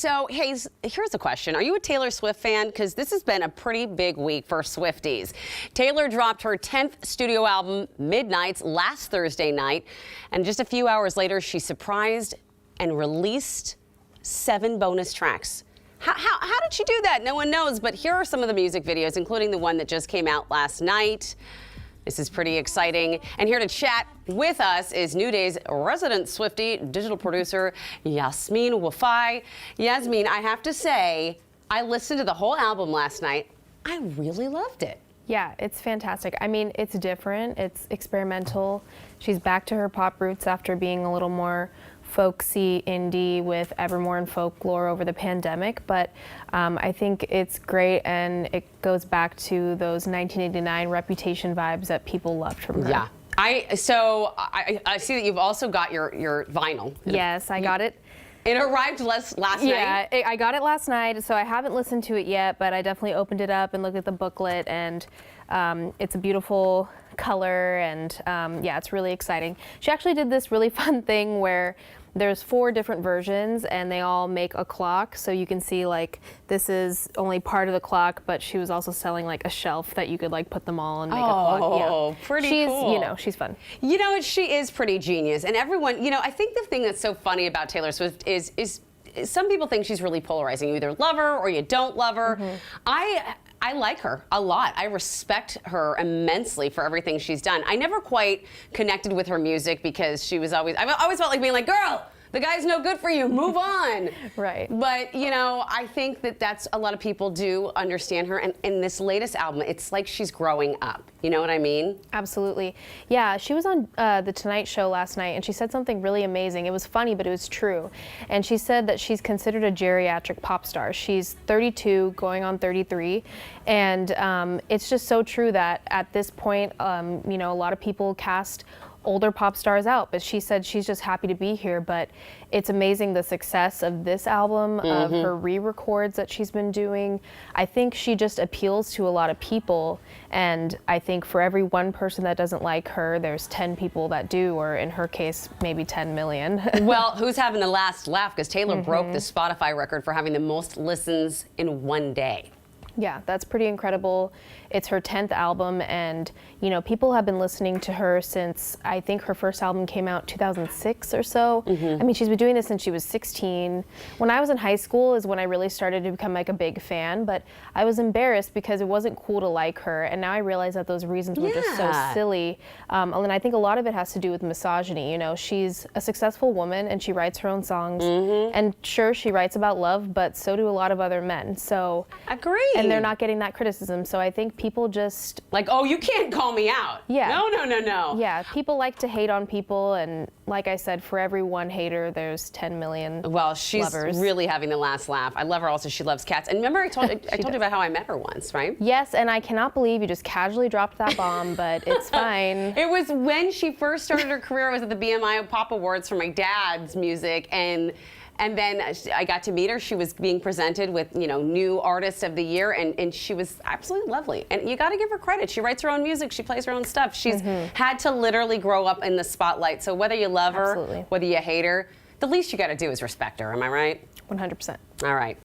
So, hey, here's a question. Are you a Taylor Swift fan? Because this has been a pretty big week for Swifties. Taylor dropped her 10th studio album, Midnights, last Thursday night. And just a few hours later, she surprised and released 7 bonus tracks. How did she do that? No one knows. But here are some of the music videos, including the one that just came out last night. This is pretty exciting. And here to chat with us is New Day's resident Swiftie, digital producer, Yasmeen Wafai. Yasmeen, I have to say, I listened to the whole album last night. I really loved it. Yeah, it's fantastic. I mean, it's different. It's experimental. She's back to her pop roots after being a little more folksy indie with Evermore and Folklore over the pandemic, but I think it's great, and it goes back to those 1989 Reputation vibes that people loved from her. Yeah. I see that you've also got your vinyl. Yes, I got it. It arrived last night? Yeah, I got it last night, so I haven't listened to it yet, but I definitely opened it up and looked at the booklet, and it's a beautiful color, and yeah, it's really exciting. She actually did this really fun thing where there's 4 different versions and they all make a clock, so you can see like this is only part of the clock, but she was also selling like a shelf that you could like put them all and make a clock. Oh, yeah. Pretty cool. You know, she's fun. You know, she is pretty genius, and everyone, you know, I think the thing that's so funny about Taylor Swift is some people think she's really polarizing. You either love her or you don't love her. Mm-hmm. I like her a lot. I respect her immensely for everything she's done. I never quite connected with her music because I always felt like being like, girl, the guy's no good for you, move on. Right. But, you know, I think that's a lot of people do understand her. And in this latest album, it's like she's growing up. You know what I mean? Absolutely. Yeah, she was on The Tonight Show last night, and she said something really amazing. It was funny, but it was true. And she said that she's considered a geriatric pop star. She's 32, going on 33. And it's just so true that at this point, you know, a lot of people cast older pop stars out, but she said she's just happy to be here. But it's amazing the success of this album, of her re-records that she's been doing. I think she just appeals to a lot of people, and I think for every one person that doesn't like her, there's 10 people that do, or in her case, maybe 10 million. Well, who's having the last laugh? Because Taylor broke the Spotify record for having the most listens in one day. Yeah, that's pretty incredible. It's her 10th album, and you know, people have been listening to her since I think her first album came out 2006 or so. I mean, she's been doing this since she was 16. When I was in high school is when I really started to become like a big fan, but I was embarrassed because it wasn't cool to like her, and now I realize that those reasons were just so silly. And I think a lot of it has to do with misogyny. You know, she's a successful woman and she writes her own songs, and sure, she writes about love, but so do a lot of other men. So agree. And they're not getting that criticism. So I think people just like, oh, you can't call me out. Yeah. No. Yeah, people like to hate on people, and like I said, for every one hater, there's 10 million Well, she's lovers. Really having the last laugh. I love her also. She loves cats. And remember I told you about how I met her once, right? Yes, and I cannot believe you just casually dropped that bomb, but it's fine. It was when she first started her career. I was at the BMI Pop Awards for my dad's music, and then I got to meet her. She was being presented with, you know, new artist of the year, and she was absolutely lovely. And you got to give her credit. She writes her own music. She plays her own stuff. She's had to literally grow up in the spotlight. So whether you love her, whether you hate her, the least you got to do is respect her. Am I right? 100%. All right.